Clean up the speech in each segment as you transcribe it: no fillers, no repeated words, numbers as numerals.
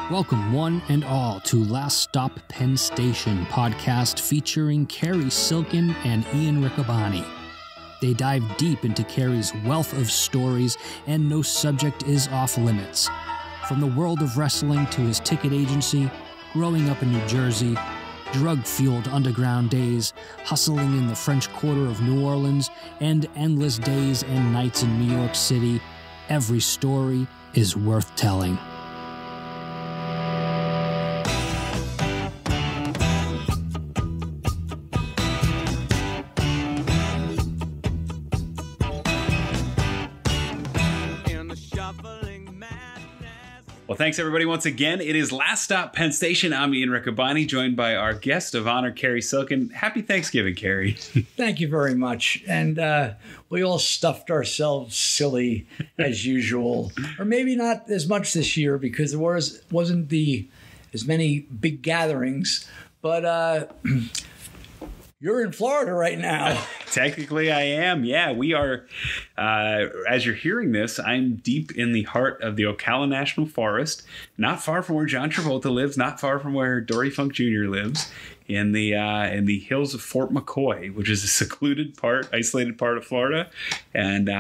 Welcome one and all to Last Stop Penn Station podcast featuring Carrie Silken and Ian Riccoboni. They dive deep into Carrie's wealth of stories, and no subject is off limits. From the world of wrestling to his ticket agency, growing up in New Jersey, drug-fueled underground days, hustling in the French Quarter of New Orleans, and endless days and nights in New York City, every story is worth telling. Well, thanks everybody once again. It is Last Stop Penn Station. I'm Ian Riccoboni, joined by our guest of honor, Carrie Silken. Happy Thanksgiving, Carrie. Thank you very much. And we all stuffed ourselves silly as usual, or maybe not as much this year because there wasn't as many big gatherings. But you're in Florida right now. Technically, I am. Yeah, we are. As you're hearing this, I'm deep in the heart of the Ocala National Forest, not far from where John Travolta lives, not far from where Dory Funk Jr. lives, in the hills of Fort McCoy, which is a secluded isolated part of Florida. And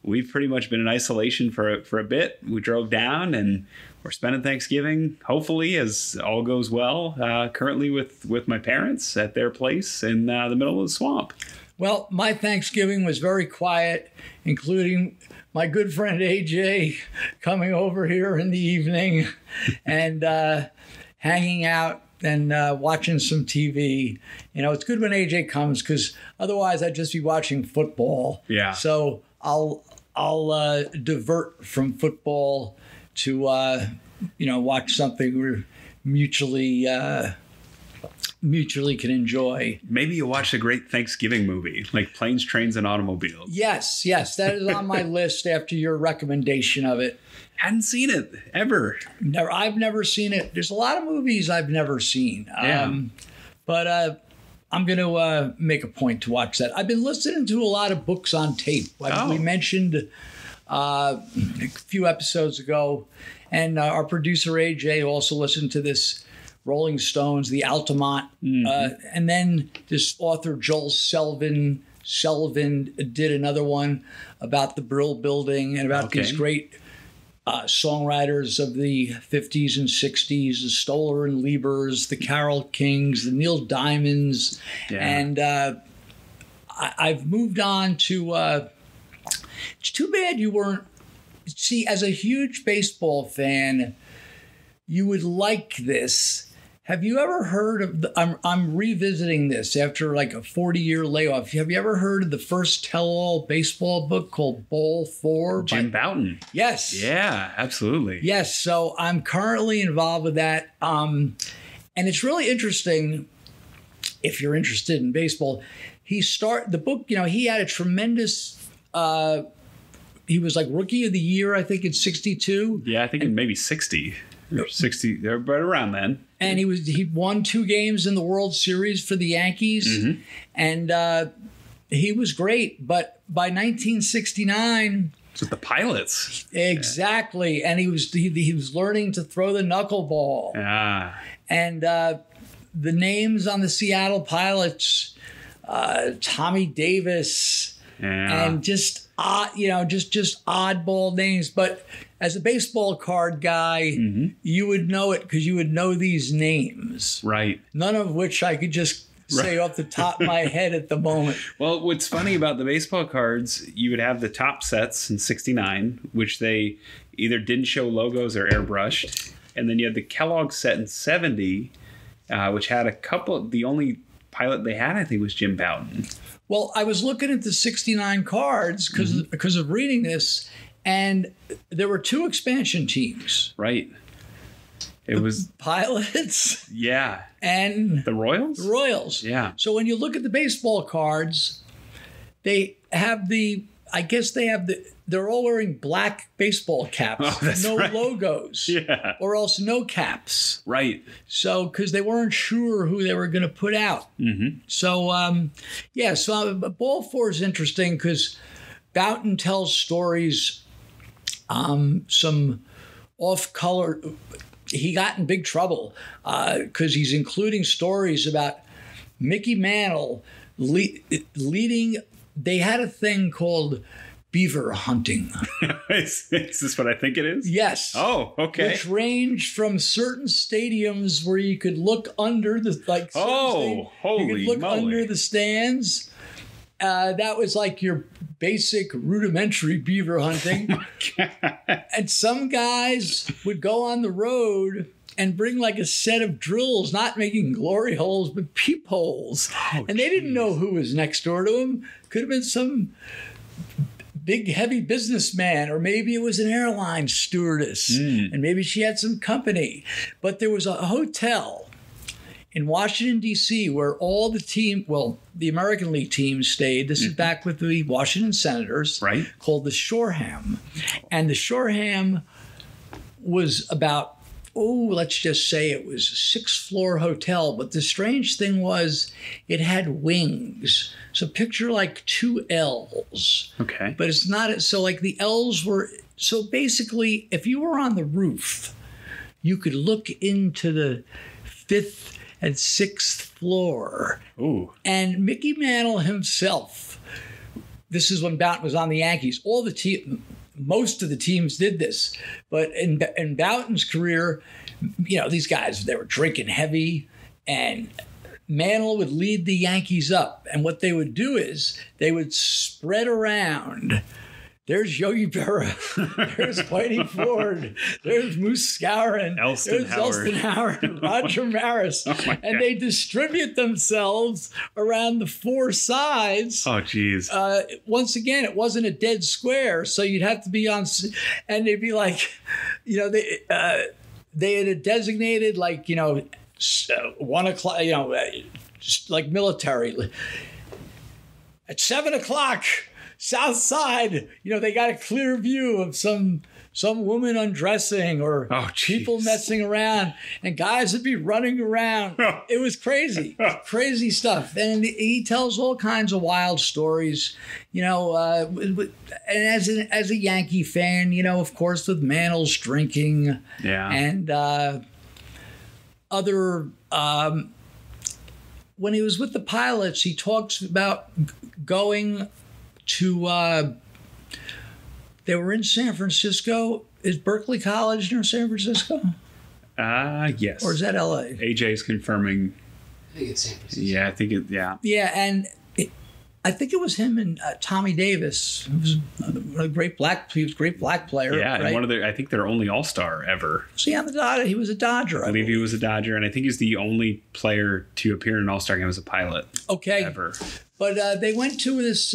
we've pretty much been in isolation for a bit. We drove down and we're spending Thanksgiving, hopefully, as all goes well, currently with my parents at their place in the middle of the swamp. Well, my Thanksgiving was very quiet, including my good friend AJ coming over here in the evening and hanging out and watching some TV. You know, it's good when AJ comes because otherwise I'd just be watching football. Yeah. So I'll divert from football to watch something we're mutually can enjoy. Maybe you watched a great Thanksgiving movie like Planes, Trains, and Automobiles. Yes, that is on my list after your recommendation of it. Hadn't seen it ever. I've never seen it. There's a lot of movies I've never seen. Yeah. But I'm going to make a point to watch that. I've been listening to a lot of books on tape. Like we mentioned a few episodes ago, and our producer AJ also listened to this Rolling Stones, the Altamont, and then this author Joel Selvin did another one about the Brill Building and about these great songwriters of the 50s and 60s, the Stoller and Liebers, the Carole Kings, the Neil Diamonds, and I've moved on to. It's too bad you weren't. See, as a huge baseball fan, you would like this. Have you ever heard of I'm revisiting this after like a 40-year layoff. Have you ever heard of the first tell-all baseball book called Bowl 4? Jim Bouton. Yes. Yeah, absolutely. Yes. So I'm currently involved with that. And it's really interesting if you're interested in baseball. The book, he had a tremendous he was like Rookie of the Year, I think, in 62. Yeah, I think in maybe 60 or 60, right around then. And he won 2 games in the World Series for the Yankees, and he was great. But by 1969, it's with the Pilots. Exactly, and he was learning to throw the knuckleball. Yeah, and the names on the Seattle Pilots, Tommy Davis, and just oddball names, but as a baseball card guy, you would know it because you would know these names. Right. None of which I could just say off the top of my head at the moment. Well, what's funny about the baseball cards, you would have the top sets in 69, which they either didn't show logos or airbrushed. And then you had the Kellogg set in 70, which had a couple. The only pilot they had, I think, was Jim Bouton. Well, I was looking at the 69 cards because of reading this, and there were 2 expansion teams. Right. It was Pilots. Yeah. And the Royals? The Royals. Yeah. So when you look at the baseball cards, they have they're all wearing black baseball caps, no logos, or else no caps. Right. So, because they weren't sure who they were going to put out. So, Ball 4 is interesting because Bouton tells stories, some off-color he got in big trouble because he's including stories about Mickey Mantle leading. They had a thing called beaver hunting. Is this what I think it is? Yes. Oh, okay. Which ranged from certain stadiums where you could look under the holy you could look moly. under the stands. That was like your basic rudimentary beaver hunting. And some guys would go on the road and bring like a set of drills, not making glory holes, but peepholes. Oh, and they didn't know who was next door to them. Could have been some big, heavy businessman, or maybe it was an airline stewardess, and maybe she had some company. But there was a hotel in Washington, D.C., where all the American League teams stayed. This is back with the Washington Senators, right? Called the Shoreham. And the Shoreham was about, let's just say it was a 6th-floor hotel. But the strange thing was it had wings. So picture like 2 L's. Okay. But it's not, so like the L's were, so basically if you were on the roof, you could look into the 5th and 6th floor. Ooh. And Mickey Mantle himself, this is when Boughton was on the Yankees. Most of the teams did this. But in Boughton's career, these guys, they were drinking heavy, and Mantle would lead the Yankees up. And what they would do is they would spread around. There's Yogi Berra. There's Whitey Ford. There's Moose Skowron. Elston Howard. Roger Maris. And they distribute themselves around the 4 sides. Oh, geez. Once again, it wasn't a dead square, so you'd have to be on, and they'd be like, they had a designated, 1 o'clock, just like military. At 7 o'clock, South Side, they got a clear view of some woman undressing or people messing around, and guys would be running around. It was crazy, crazy stuff. And he tells all kinds of wild stories, and as a Yankee fan, of course, with Mantle's drinking and other, when he was with the pilots, he talks about going to, they were in San Francisco. Is Berkeley College near San Francisco? Yes. Or is that LA? AJ's confirming. I think it's San Francisco. Yeah, I think it, yeah. Yeah, and I think it was him and Tommy Davis. He was a great black player. Yeah, right? and I think their only All-Star ever. Was he on the Dodger? He was a Dodger, I believe he was a Dodger, and I think he's the only player to appear in an All-Star game as a pilot. Okay. Ever. But they went to this,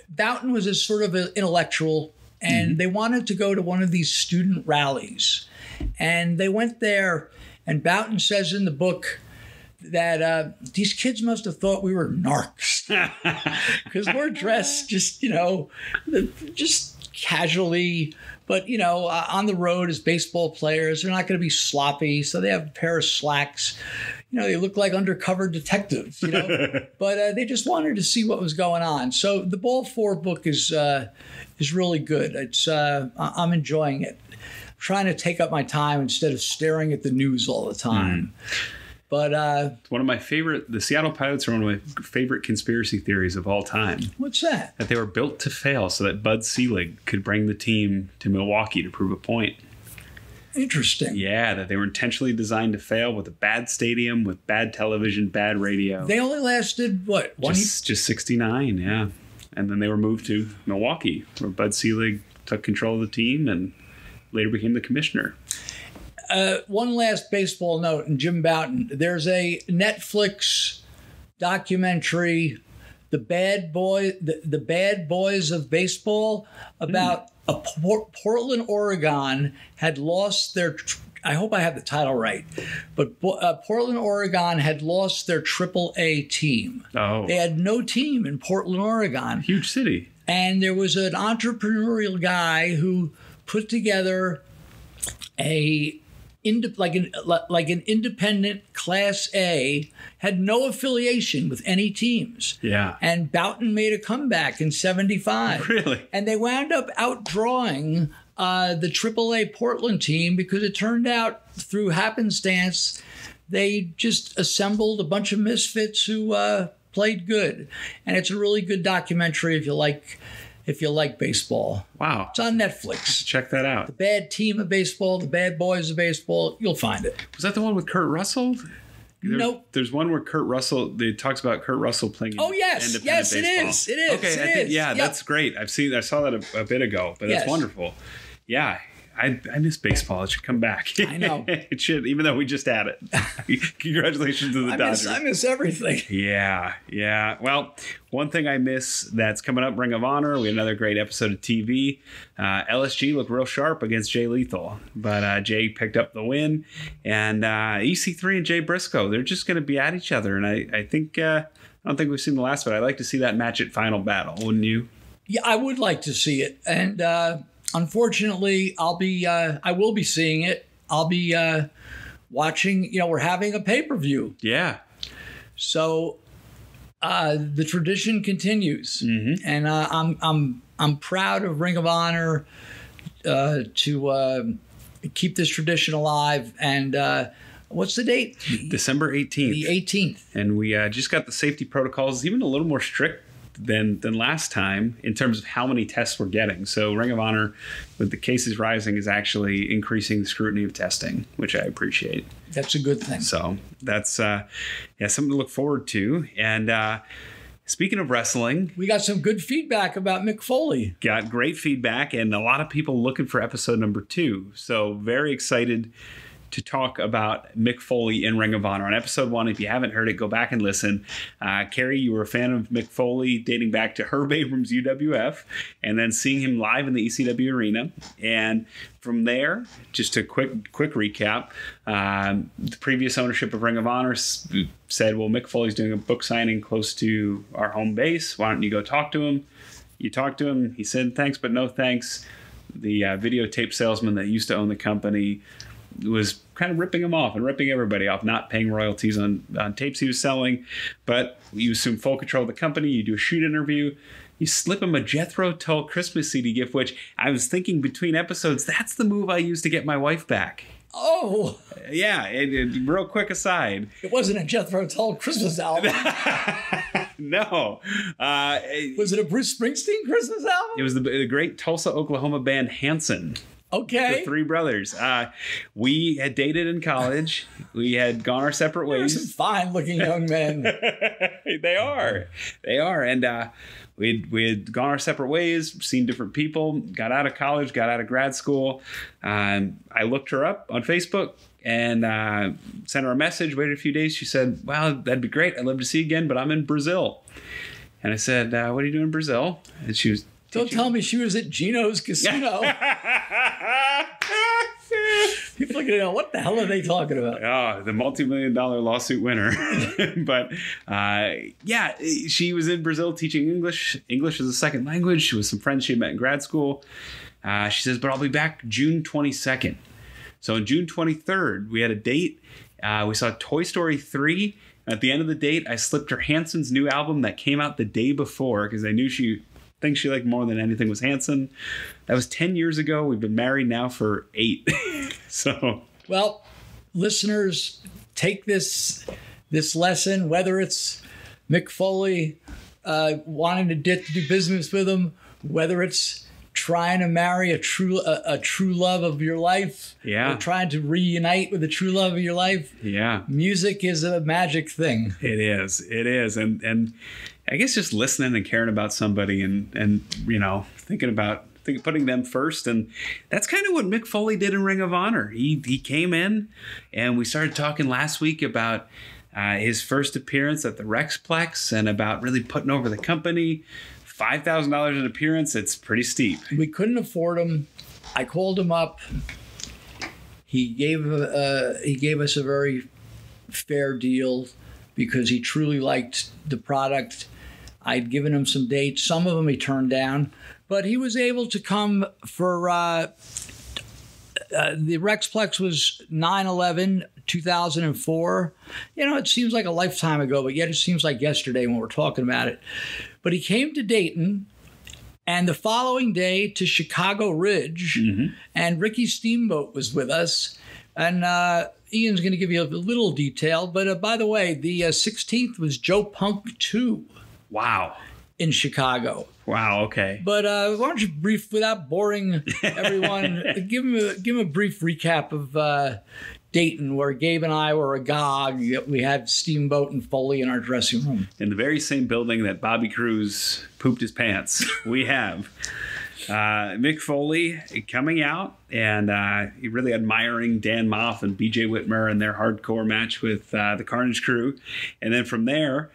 Boughton was a sort of an intellectual, and they wanted to go to one of these student rallies. And they went there, and Boughton says in the book that these kids must have thought we were narcs because we're dressed just casually, but on the road as baseball players. They're not going to be sloppy, so they have a pair of slacks. They look like undercover detectives, but they just wanted to see what was going on. So the Ball 4 book is really good. It's I'm enjoying it. I'm trying to take up my time instead of staring at the news all the time. But one of my favorite, the Seattle Pilots are one of my favorite conspiracy theories of all time. What's that? That they were built to fail so that Bud Selig could bring the team to Milwaukee to prove a point. Interesting. Yeah, that they were intentionally designed to fail with a bad stadium, with bad television, bad radio. They only lasted, what? Just 69, yeah. And then they were moved to Milwaukee, where Bud Selig took control of the team and later became the commissioner. One last baseball note, and Jim Boughton. There's a Netflix documentary, The Bad Boys of Baseball, about Portland, Oregon had lost their. I hope I have the title right, but Portland, Oregon had lost their AAA team. Oh, they had no team in Portland, Oregon. Huge city. And there was an entrepreneurial guy who put together like an independent Class A, had no affiliation with any teams. Yeah. And Boughton made a comeback in 75. Really? And they wound up outdrawing the AAA Portland team because it turned out through happenstance, they just assembled a bunch of misfits who played good. And it's a really good documentary if you like baseball. Wow. It's on Netflix. Check that out. The Bad Team of Baseball, The Bad Boys of Baseball, you'll find it. Was that the one with Kurt Russell? Nope. There's one where Kurt Russell, it talks about Kurt Russell playing yes, yes, it baseball. is. It is. Okay, it is. Yeah, Yep. That's great. I saw that a bit ago, but that's wonderful. Yeah. I miss baseball. It should come back. I know. It should, even though we just had it. Congratulations to the Dodgers. I miss everything. Yeah. Well, one thing I miss that's coming up, Ring of Honor. We had another great episode of TV. LSG looked real sharp against Jay Lethal, but Jay picked up the win. And EC3 and Jay Briscoe, they're just going to be at each other. And I think, I don't think we've seen the last, but I'd like to see that match at Final Battle, wouldn't you? Yeah, I would like to see it. And unfortunately, I will be seeing it. I'll be watching, we're having a pay-per-view. Yeah. So the tradition continues. Mm-hmm. And I'm proud of Ring of Honor to keep this tradition alive. And what's the date? December 18th. The 18th. And we just got the safety protocols even a little more strict than last time in terms of how many tests we're getting. So Ring of Honor, with the cases rising, is actually increasing the scrutiny of testing, which I appreciate. That's a good thing. So that's something to look forward to. And speaking of wrestling, we got some good feedback about Mick Foley. Got great feedback and a lot of people looking for episode number 2. So very excited to talk about Mick Foley in Ring of Honor. On episode 1, if you haven't heard it, go back and listen. Carrie, you were a fan of Mick Foley dating back to Herb Abrams' UWF and then seeing him live in the ECW arena. And from there, just a quick recap, the previous ownership of Ring of Honor said, well, Mick Foley's doing a book signing close to our home base. Why don't you go talk to him? You talked to him. He said, thanks, but no thanks. The videotape salesman that used to own the company was kind of ripping him off and ripping everybody off, not paying royalties on tapes he was selling. But you assume full control of the company. You do a shoot interview. You slip him a Jethro Tull Christmas CD gift, which I was thinking between episodes, that's the move I used to get my wife back. Oh. Yeah. Real quick aside. It wasn't a Jethro Tull Christmas album. No. Was it a Bruce Springsteen Christmas album? It was the great Tulsa, Oklahoma band Hanson. Okay. The 3 brothers. We had dated in college. We had gone our separate ways. They're some fine-looking young men. They are. And we had gone our separate ways, seen different people, got out of college, got out of grad school. I looked her up on Facebook and sent her a message, waited a few days. She said, well, that'd be great. I'd love to see you again, but I'm in Brazil. And I said, what are you doing in Brazil? And she was, don't tell me she was at Gino's Casino. People are going to know, what the hell are they talking about? Oh, the multi-million-dollar lawsuit winner. But yeah, she was in Brazil teaching English as a second language. With some friends she had met in grad school. She says, but I'll be back June 22nd. So on June 23rd, we had a date. We saw Toy Story 3. At the end of the date, I slipped her Hanson's new album that came out the day before because I knew thing she liked more than anything was Hanson. That was 10 years ago. We've been married now for 8. So, well, listeners, take this lesson, whether it's Mick Foley wanting to do business with him, whether it's trying to marry a true love of your life, or trying to reunite with a true love of your life. Yeah, music is a magic thing. It is, and I guess just listening and caring about somebody and putting them first. And that's kind of what Mick Foley did in Ring of Honor. He came in and we started talking last week about his first appearance at the Rexplex and about really putting over the company. $5,000 an appearance. It's pretty steep. We couldn't afford him. I called him up. He gave us a very fair deal because he truly liked the product. I'd given him some dates. Some of them he turned down, but he was able to come for the Rexplex was 9/11/2004. It seems like a lifetime ago, but yet it seems like yesterday when we're talking about it. But he came to Dayton, And the following day to Chicago Ridge, and Ricky Steamboat was with us. And Ian's going to give you a little detail. But by the way, the 16th was Joe Punk 2. Wow. In Chicago. Wow, okay. But why don't you without boring everyone, give him a brief recap of Dayton, where Gabe and I were agog. We had Steamboat and Foley in our dressing room. In the very same building that Bobby Cruz pooped his pants, we have Mick Foley coming out and really admiring Dan Moff and BJ Whitmer and their hardcore match with the Carnage Crew. And then from there,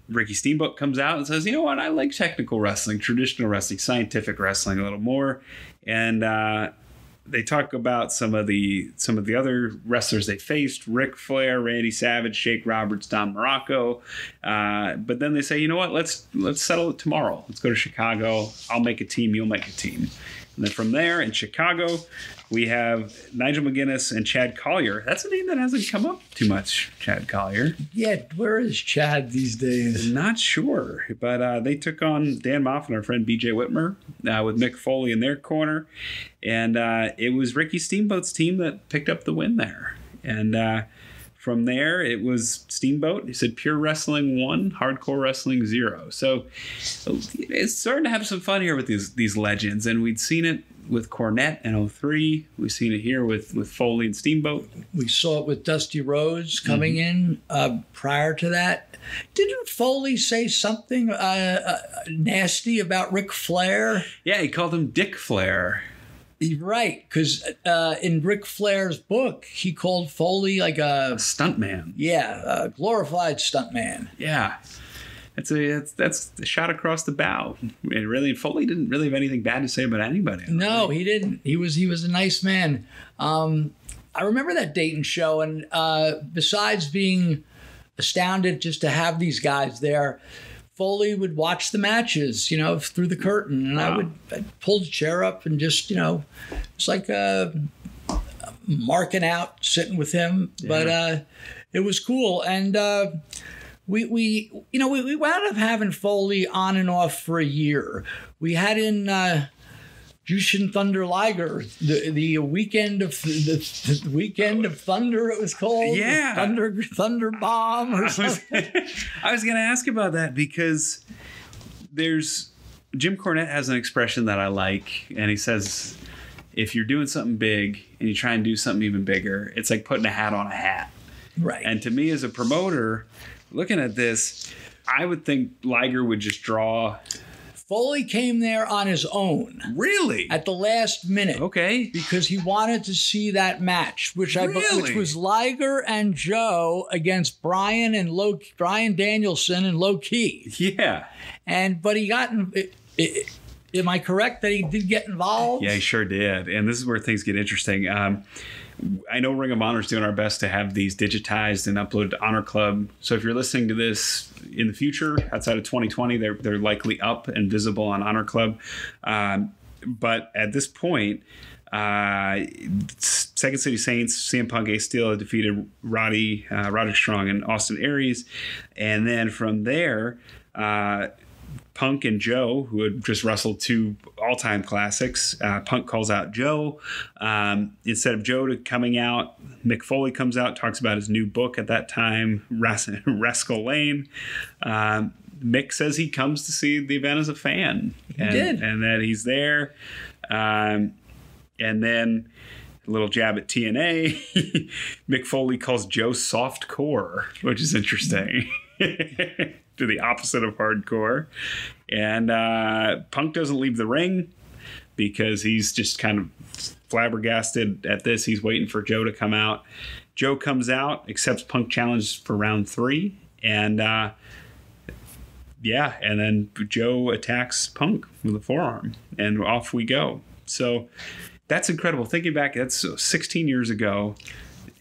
Ricky Steamboat comes out and says, you know what, I like technical wrestling, traditional wrestling, scientific wrestling a little more. And they talk about some of the other wrestlers they faced: Ric Flair, Randy Savage, Jake Roberts, Don Morocco. But then they say, you know what, let's settle it tomorrow. Let's go to Chicago. I'll make a team. You'll make a team. And then from there in Chicago, we have Nigel McGuinness and Chad Collier. That's a name that hasn't come up too much, Chad Collier. Yeah, where is Chad these days? Not sure. But they took on Dan Moff and our friend BJ Whitmer with Mick Foley in their corner. And it was Ricky Steamboat's team that picked up the win there. And from there, it was Steamboat. He said pure wrestling 1, hardcore wrestling 0. So it's starting to have some fun here with these legends. And we'd seen it with Cornette in 03. We've seen it here with Foley and Steamboat. We saw it with Dusty Rhodes coming in prior to that. Didn't Foley say something nasty about Ric Flair? Yeah, he called him Dick Flair. Right, because in Ric Flair's book, he called Foley like a stuntman. Yeah, a glorified stuntman. Yeah. That's a shot across the bow. And really, Foley didn't really have anything bad to say about anybody. No, he didn't. He was a nice man. I remember that Dayton show, and besides being astounded just to have these guys there, Foley would watch the matches, through the curtain, and wow. I'd pull the chair up and just, it's like marking out, sitting with him. Yeah. But it was cool, and we wound up having Foley on and off for a year. We had in Jushin Thunder Liger, the weekend of the weekend of Thunder, it was called. Yeah, Thunder Bomb or something. I was going to ask about that because Jim Cornette has an expression that I like, and he says, if you're doing something big and you try and do something even bigger, it's like putting a hat on a hat. Right. And to me as a promoter, looking at this, I would think Liger would just draw. Foley came there on his own. Really? At the last minute. Okay. Because he wanted to see that match, which was Liger and Joe against Brian Danielson and Low Key. Yeah. But he got am I correct that he did get involved? Yeah, he sure did. And this is where things get interesting. I know Ring of Honor is doing our best to have these digitized and uploaded to Honor Club. So if you're listening to this in the future, outside of 2020, they're likely up and visible on Honor Club. But at this point, Second City Saints, CM Punk, Ace Steel defeated Roderick Strong and Austin Aries. And then from there, Punk and Joe, who had just wrestled 2 all-time classics, Punk calls out Joe. Instead of Joe coming out, Mick Foley comes out, talks about his new book at that time, Rascal Lane. Mick says he comes to see the event as a fan. He did. And that he's there. And then a little jab at TNA. Mick Foley calls Joe soft core, which is interesting. To the opposite of hardcore. And Punk doesn't leave the ring because he's just kind of flabbergasted at this. He's waiting for Joe to come out. Joe comes out, accepts Punk challenge for round 3. And and then Joe attacks Punk with a forearm. And off we go. So that's incredible. Thinking back, that's 16 years ago.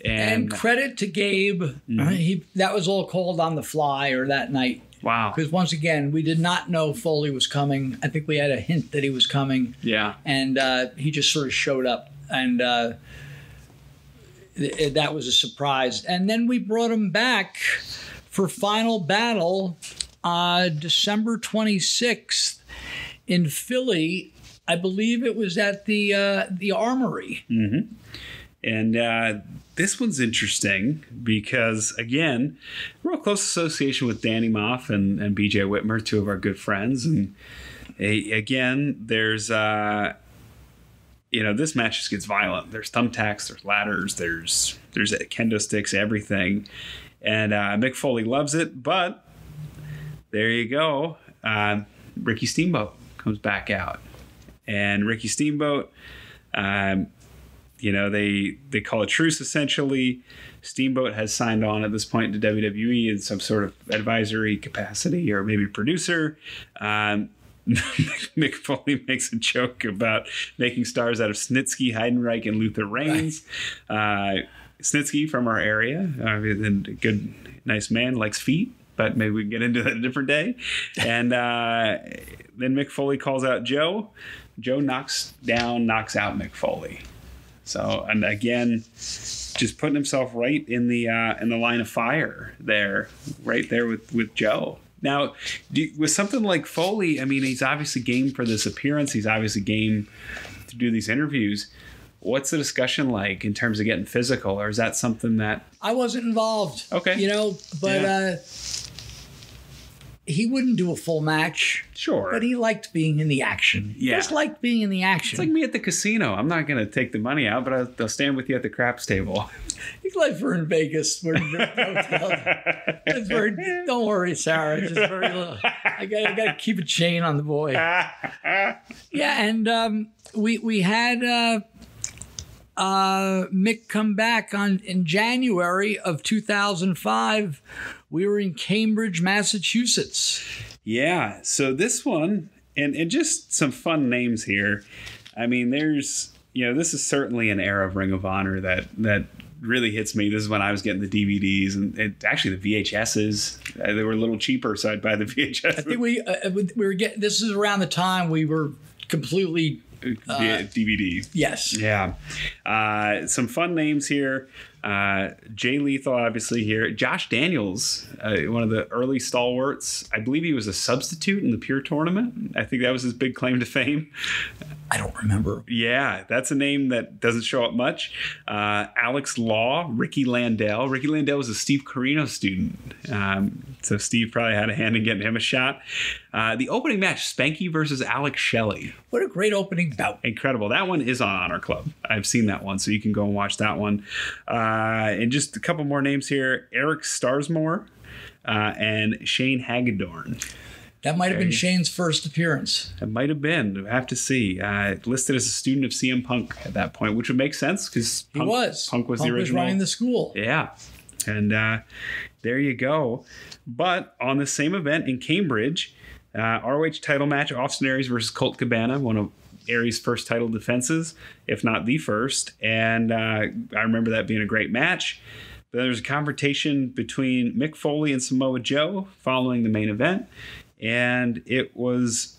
And credit to Gabe. Mm-hmm. That was all called on the fly or that night. Wow. Because once again, we did not know Foley was coming. I think we had a hint that he was coming. Yeah. And he just sort of showed up. And that was a surprise. And then we brought him back for Final Battle December 26th in Philly. I believe it was at the Armory. Mm-hmm. And this one's interesting because, again, real close association with Danny Moff and BJ Whitmer, two of our good friends. And again, there's, this match just gets violent. There's thumbtacks, there's ladders, there's kendo sticks, everything. And Mick Foley loves it, but there you go. Ricky Steamboat comes back out. And Ricky Steamboat, they call a truce, essentially. Steamboat has signed on at this point to WWE in some sort of advisory capacity or maybe producer. Mick Foley makes a joke about making stars out of Snitsky, Heidenreich, and Luther Reigns. Snitsky from our area, a good, nice man, likes feet. But maybe we can get into that a different day. And then Mick Foley calls out Joe. Joe knocks out Mick Foley. So, and again, just putting himself right in the line of fire there, right there with Joe. Now, with something like Foley, I mean, he's obviously game for this appearance. He's obviously game to do these interviews. What's the discussion like in terms of getting physical, or is that something that I wasn't involved? Okay, he wouldn't do a full match. Sure. But he liked being in the action. Yeah. He just liked being in the action. It's like me at the casino. I'm not going to take the money out, but I'll stand with you at the craps table. He's like we're in Vegas. We're in the hotel. Don't worry, Sarah. Just very little. I got to keep a chain on the boy. Yeah, and we had Mick come back in January of 2005. We were in Cambridge, Massachusetts. Yeah. So this one, and just some fun names here. I mean, this is certainly an era of Ring of Honor that really hits me. This is when I was getting the DVDs and actually the VHSs. They were a little cheaper, so I'd buy the VHS. I think we were getting. This is around the time we were completely. DVD. Yes. Yeah. Some fun names here. Jay Lethal, obviously here. Josh Daniels, one of the early stalwarts. I believe he was a substitute in the Pure Tournament. I think that was his big claim to fame. I don't remember. Yeah, that's a name that doesn't show up much. Alex Law, Ricky Landell. Ricky Landell was a Steve Corino student. So Steve probably had a hand in getting him a shot. The opening match, Spanky versus Alex Shelley. What a great opening bout. Incredible. That one is on Honor Club. I've seen that one, so you can go and watch that one. And just a couple more names here. Eric Starsmore and Shane Hagedorn. That might have been Shane's first appearance. It might have been. We'll have to see. Listed as a student of CM Punk at that point, which would make sense because Punk was the original. Was running the school. Yeah. And there you go. But on the same event in Cambridge, ROH title match, Austin Aries versus Colt Cabana, one of Aries' first title defenses, if not the first. And I remember that being a great match. But there was a confrontation between Mick Foley and Samoa Joe following the main event. And it was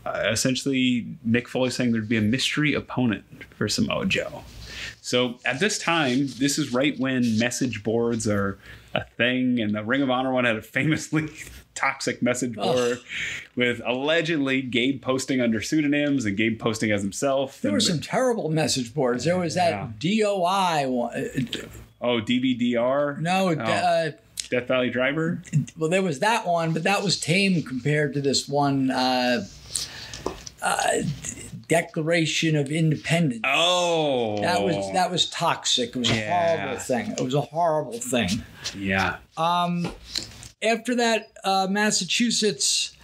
essentially Mick Foley saying there'd be a mystery opponent for Samoa Joe. So at this time, this is right when message boards are a thing. And the Ring of Honor one had a famously toxic message board with allegedly Gabe posting under pseudonyms and Gabe posting as himself. There were some terrible message boards. There was that DOI one. Oh, DVDR? No, Death Valley Driver? Well, there was that one, but that was tame compared to this one Declaration of Independence. Oh. That was toxic. It was a horrible thing. It was a horrible thing. Yeah. After that, Massachusetts,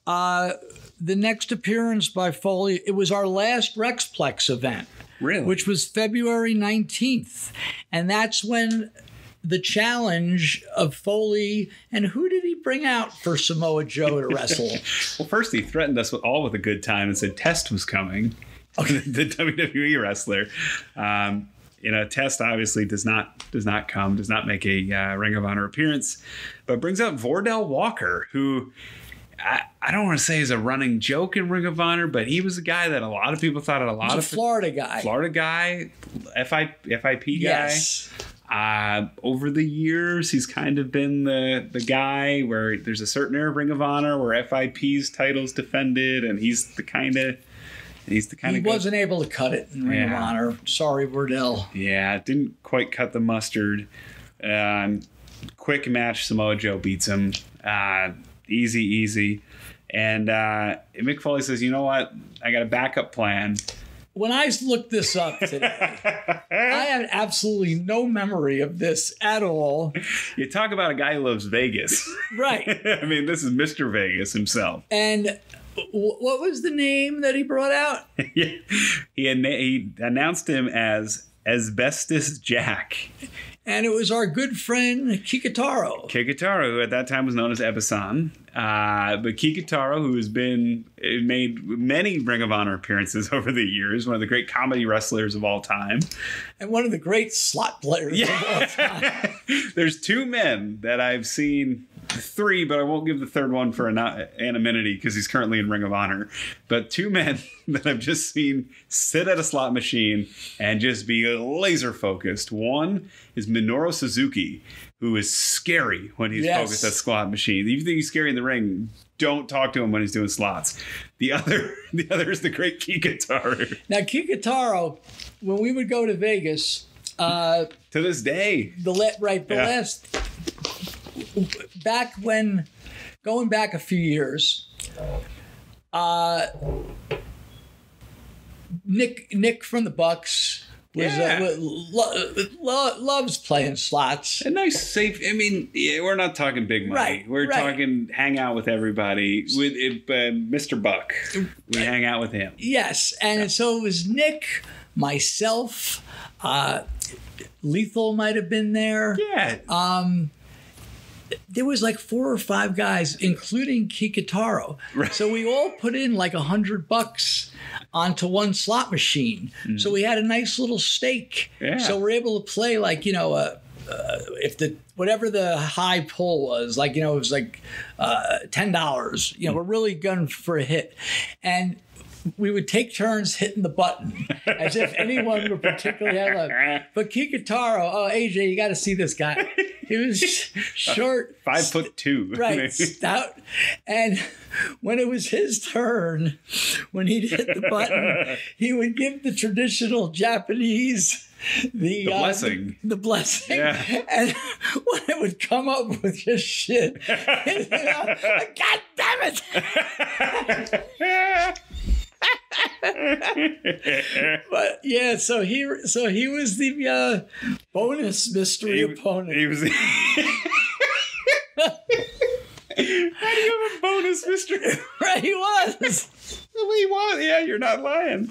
the next appearance by Foley, it was our last Rexplex event. Really? Which was February 19th. And that's when the challenge of Foley, and who did he bring out for Samoa Joe to wrestle? Well, first he threatened us all with a good time and said Test was coming. Okay. The WWE wrestler. Test obviously does not come, does not make a Ring of Honor appearance, but brings out Vordell Walker, who I don't want to say is a running joke in Ring of Honor, but he was a guy that a lot of people thought had a lot of Florida guy, FIP guy. Yes. Over the years, he's kind of been the guy where there's a certain era of Ring of Honor where FIP's title's defended, and he's the kind of he wasn't able to cut it in Ring of Honor. Sorry, Wardell. Yeah, didn't quite cut the mustard. Quick match, Samoa Joe beats him. Easy. And Mick Foley says, you know what? I got a backup plan. When I looked this up today, I had absolutely no memory of this at all. You talk about a guy who loves Vegas. Right. I mean, this is Mr. Vegas himself. And what was the name that he brought out? He announced him as Asbestos Jack. And it was our good friend Kikutaro. Who at that time was known as Ebisan. But Kikutaro, who has made many Ring of Honor appearances over the years, one of the great comedy wrestlers of all time. And one of the great slot players of all time. There's two men that I've seen, three, but I won't give the third one for anonymity because he's currently in Ring of Honor. But two men that I've just seen sit at a slot machine and just be laser focused. One is Minoru Suzuki, who is scary when he's focused at slot machine. If you think he's scary in the ring, don't talk to him when he's doing slots. The other is the great Kikutaro. Now Kikutaro, when we would go to Vegas, to this day, last back when, going back a few years, Nick from the Bucks loves playing slots. A nice, safe. I mean, we're not talking big money. Right, we're talking hang out with everybody. With Mr. Buck, we hang out with him. Yes, and so it was Nick, myself, Lethal might have been there. Yeah. There was like 4 or 5 guys, including Kikutaro. Right. So we all put in like $100 onto one slot machine. So we had a nice little stake. Yeah. So we're able to play like, if whatever the high pull was, like, it was like $10. We're really gunning for a hit. And we would take turns hitting the button as if anyone would particularly have luck. But Kikutaro, AJ, you got to see this guy. He was short, 5'2", right? Stout, and when it was his turn, when he'd hit the button, he would give the traditional Japanese. The blessing. The blessing. Yeah. And when it would come up with just shit, God damn it! But yeah, so he was the bonus mystery opponent. He was. How do you have a bonus mystery? Right, he was. He was. Yeah, you're not lying.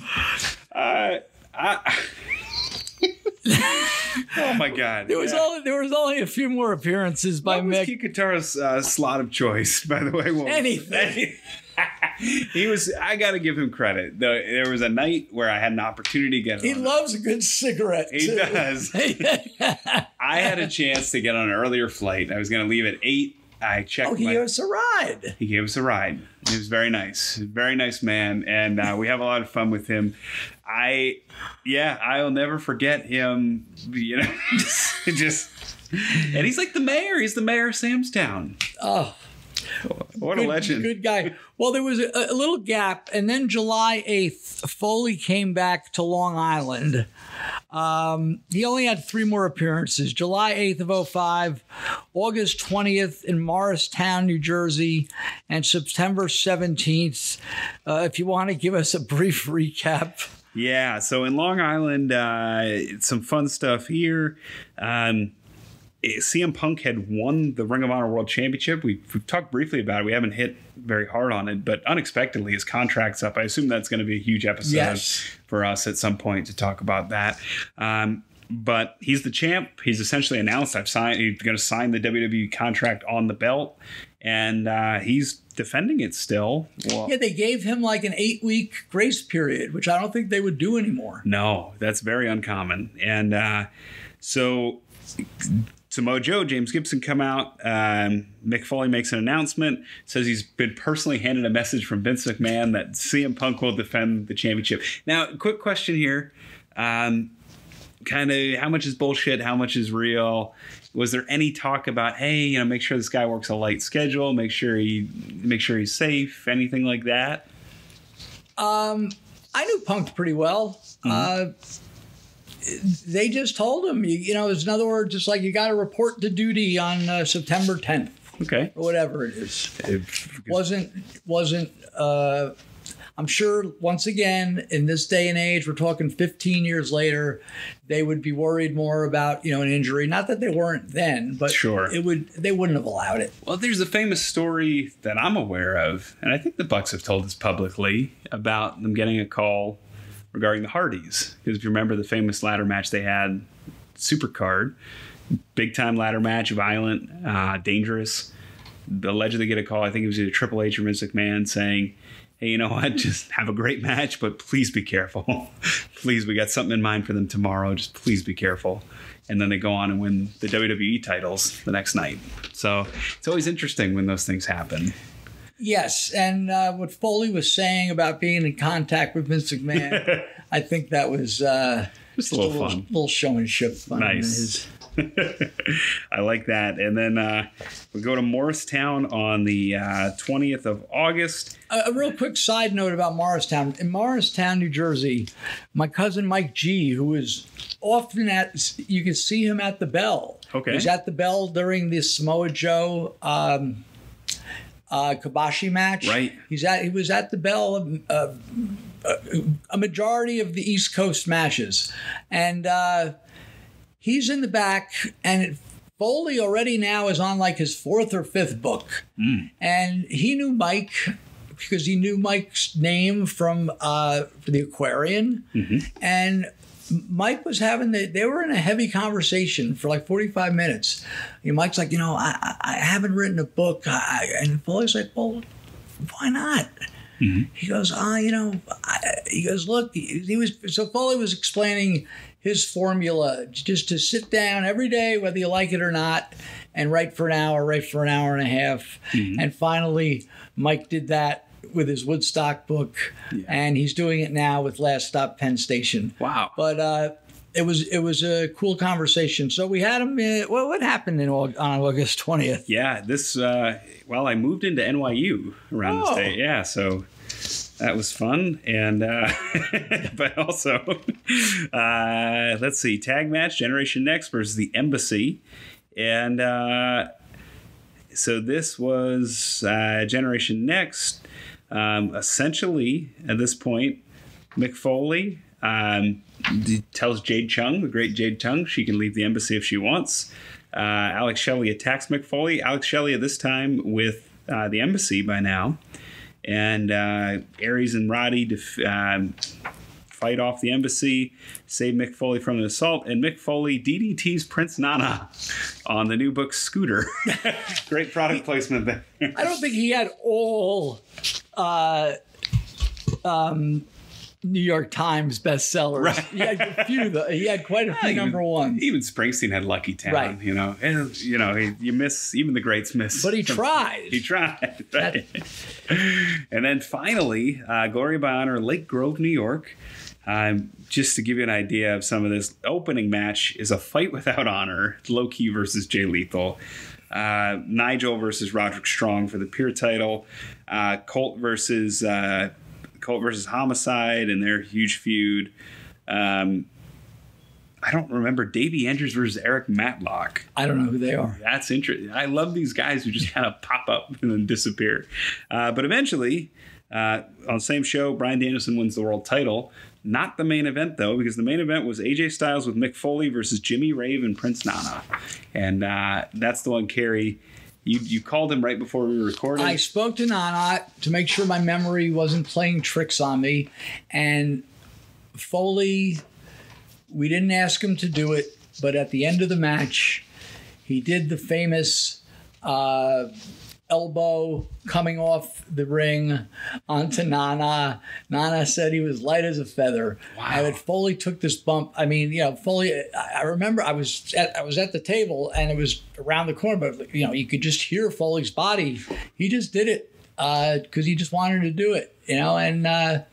Oh my God! There was only a few more appearances by Mick. What was Kikutaro's slot of choice, by the way? Anything. He was. I got to give him credit. There was a night where I had an opportunity to get. He loves a good cigarette. He does. I had a chance to get on an earlier flight. I was going to leave at 8. I checked. He gave us a ride. He gave us a ride. He was very nice. Very nice man, and we have a lot of fun with him. I'll never forget him. Just, and he's like the mayor. He's the mayor of Samstown. Oh. What a legend. Good guy. Well, there was a little gap, and then July 8th, Foley came back to Long Island. He only had 3 more appearances. July 8th of 2005, August 20th in Morristown, New Jersey, and September 17th. If you want to give us a brief recap. Yeah, so in Long Island, some fun stuff here. CM Punk had won the Ring of Honor World Championship. We've talked briefly about it. We haven't hit very hard on it, but unexpectedly his contract's up. I assume that's going to be a huge episode for us at some point to talk about that. But he's the champ. He's essentially announced he's going to sign the WWE contract on the belt, and he's defending it still. Well, yeah, they gave him like an 8-week grace period, which I don't think they would do anymore. No, that's very uncommon. And so Samoa Joe, James Gibson come out. Mick Foley makes an announcement, says he's been personally handed a message from Vince McMahon that CM Punk will defend the championship. Now, quick question here. kind of how much is bullshit, how much is real? Was there any talk about, hey, make sure this guy works a light schedule, make sure he's safe, anything like that? I knew Punk pretty well. They just told him, there's another word, just like you got to report to duty on September 10th. Okay. Or whatever it is. Wasn't I'm sure, once again, in this day and age, we're talking 15 years later, they would be worried more about, an injury. Not that they weren't then, but sure. They wouldn't have allowed it. Well, there's a famous story that I'm aware of, and I think the Bucks have told us publicly, about them getting a call regarding the Hardys. Because if you remember the famous ladder match they had, Supercard, big time ladder match, violent, dangerous. Allegedly get a call, I think it was either Triple H or Vince McMahon, saying, hey, you know what, just have a great match, but please be careful. Please, we got something in mind for them tomorrow. Just please be careful. And then they go on and win the WWE titles the next night. So it's always interesting when those things happen. Yes, and what Foley was saying about being in contact with Vince McMahon, I think that was just a little fun. Little showmanship fun. Nice. I like that. And then we go to Morristown on the 20th of August. A real quick side note about Morristown. In Morristown, New Jersey, my cousin Mike G, who is often you can see him at the Bell. Okay. He's at the Bell during the Samoa Joe Kobashi match. Right. He was at the Bell a majority of the East Coast matches. And he's in the back, and Foley already now is on like his 4th or 5th book. And he knew Mike because he knew Mike's name from the Aquarian. And Mike was they were in a heavy conversation for like 45 minutes. And Mike's like, I haven't written a book. And Foley's like, well, why not? He goes, he goes, look, so Foley was explaining his formula, just to sit down every day, whether you like it or not, and write for an hour and a half. And finally, Mike did that with his Woodstock book, and he's doing it now with Last Stop Penn Station. Wow. But it was a cool conversation. So we had him, what happened on August 20th? Yeah, I moved into NYU around this day. Yeah, so that was fun. And but also, let's see, tag match, Generation Next versus the Embassy. And so this was Generation Next. Essentially, at this point, Mick Foley tells Jade Chung, the great Jade Chung, she can leave the Embassy if she wants. Alex Shelley attacks Mick Foley. Alex Shelley at this time with the Embassy by now. And Aries and Roddy fight off the Embassy, save Mick Foley from an assault, and Mick Foley DDTs Prince Nana on the new book Scooter. Great product placement there. I don't think he had all New York Times bestsellers. Right. He had a few. He had quite a few number ones. Even Springsteen had Lucky Town, right. And you miss, even the greats miss. But he tried. He tried. Right. And then finally, Glory by Honor, Lake Grove, New York. Just to give you an idea of some of this, opening match is a fight without honor. Low Key versus Jay Lethal. Nigel versus Roderick Strong for the Pure title. Colt versus Homicide and their huge feud. I don't remember Davey Andrews versus Eric Matlock. I don't know who they are. That's interesting. I love these guys who just kind of pop up and then disappear. But eventually, on the same show, Bryan Danielson wins the world title. Not the main event, though, because the main event was AJ Styles with Mick Foley versus Jimmy Rave and Prince Nana. And that's the one, Carrie. You called him right before we recorded. I spoke to Nana to make sure my memory wasn't playing tricks on me. And Foley, we didn't ask him to do it, but at the end of the match, he did the famous elbow coming off the ring onto Nana. Nana said he was light as a feather. Wow. And Foley took this bump. I mean, Foley, I remember I was at the table and it was around the corner, but you could just hear Foley's body. He just did it because he just wanted to do it, and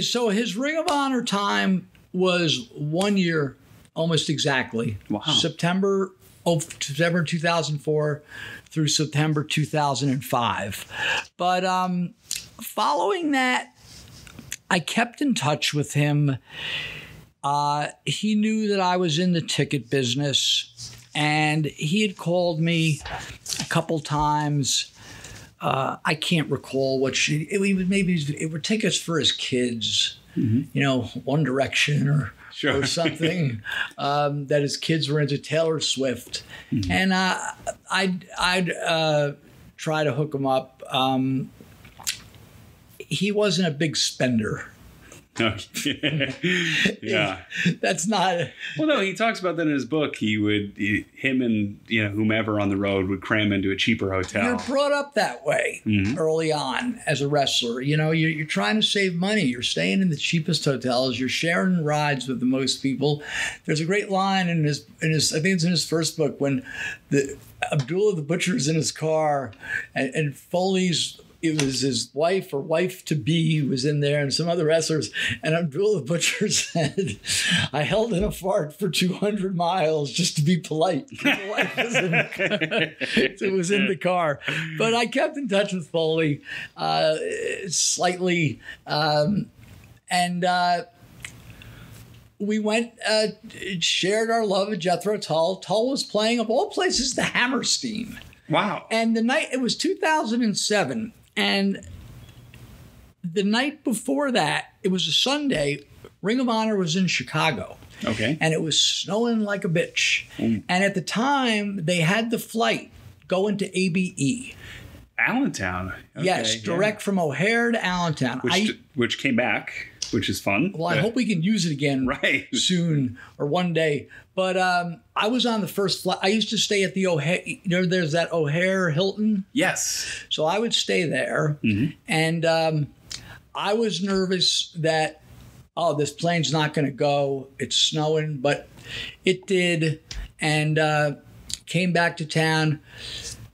so his Ring of Honor time was 1 year, almost exactly. Wow. September 2004 through September 2005. But following that, I kept in touch with him. He knew that I was in the ticket business, and he had called me a couple times. I can't recall what it were tickets for his kids, One Direction or something, that his kids were into Taylor Swift. And I'd try to hook him up. He wasn't a big spender. Okay. Yeah. That's not. Well, no, he talks about that in his book. Him and whomever on the road would cram into a cheaper hotel. You're brought up that way early on as a wrestler. You're trying to save money. You're staying in the cheapest hotels. You're sharing rides with the most people. There's a great line in his I think it's in his first book when Abdullah the Butcher's in his car and Foley's. It was his wife or wife-to-be was in there and some other wrestlers. And Abdullah the Butcher said, I held in a fart for 200 miles just to be polite. The wife was in the car. It was in the car. But I kept in touch with Foley slightly. And we went, shared our love of Jethro Tull. Tull was playing, of all places, the Hammerstein. Wow. And it was 2007. And the night before that, it was a Sunday, Ring of Honor was in Chicago. Okay. And it was snowing like a bitch. And at the time, they had the flight going to ABE. Allentown. Okay, yes, direct from O'Hare to Allentown. Which came back, which is fun. Well, I hope we can use it again soon or one day. But I was on the first flight. I used to stay at the O'Hare. There's that O'Hare Hilton. Yes. So I would stay there. And I was nervous that, this plane's not going to go. It's snowing. But it did. And came back to town.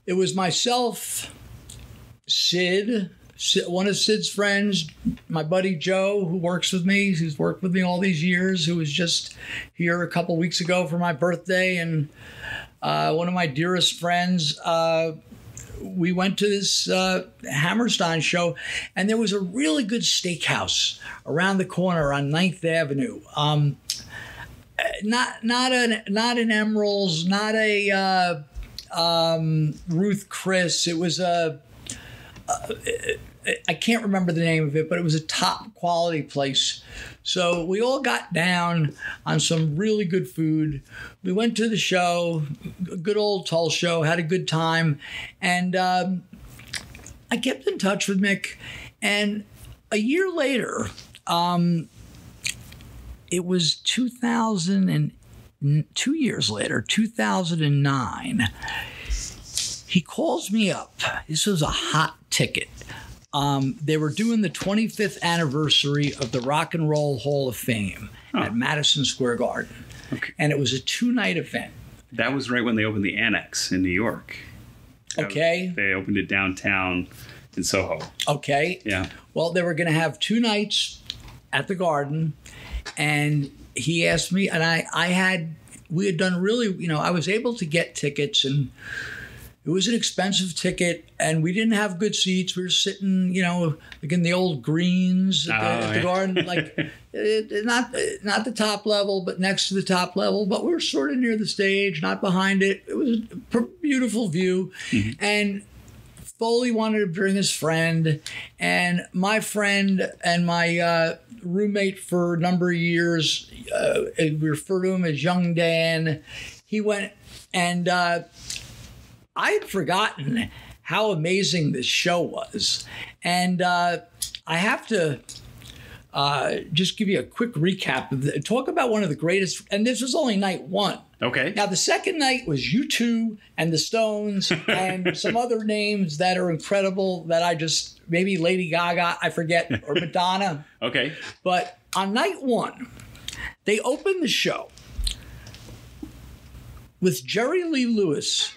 It was myself, Sid, one of Sid's friends, my buddy Joe, who works with me, who's worked with me all these years, who was just here a couple weeks ago for my birthday, and one of my dearest friends. We went to this Hammerstein show, and there was a really good steakhouse around the corner on 9th Avenue. Not an Emerald's, not a Ruth Chris. It was I can't remember the name of it, but it was a top quality place. So we all got down on some really good food. We went to the show, a good old Tull show, had a good time. And I kept in touch with Mick. And a year later, it was 2 years later, 2009. He calls me up. This was a hot ticket. They were doing the 25th anniversary of the Rock and Roll Hall of Fame at Madison Square Garden. Okay. And it was a 2-night event. That was right when they opened the Annex in New York. Okay. They opened it downtown in Soho. Okay. Yeah. Well, they were going to have 2 nights at the Garden. And he asked me, and we had done really, I was able to get tickets, and it was an expensive ticket, and we didn't have good seats. We were sitting, like in the old greens at the Garden, like not the top level, but next to the top level. But we were sort of near the stage, not behind it. It was a beautiful view. And Foley wanted to bring his friend, and my friend and my roommate for a number of years, we refer to him as Young Dan. He went, and I had forgotten how amazing this show was. And I have to just give you a quick recap. Talk about one of the greatest, and this was only night 1. Okay. Now, the second night was U2 and the Stones and some other names that are incredible that maybe Lady Gaga, I forget, or Madonna. Okay. But on night 1, they opened the show with Jerry Lee Lewis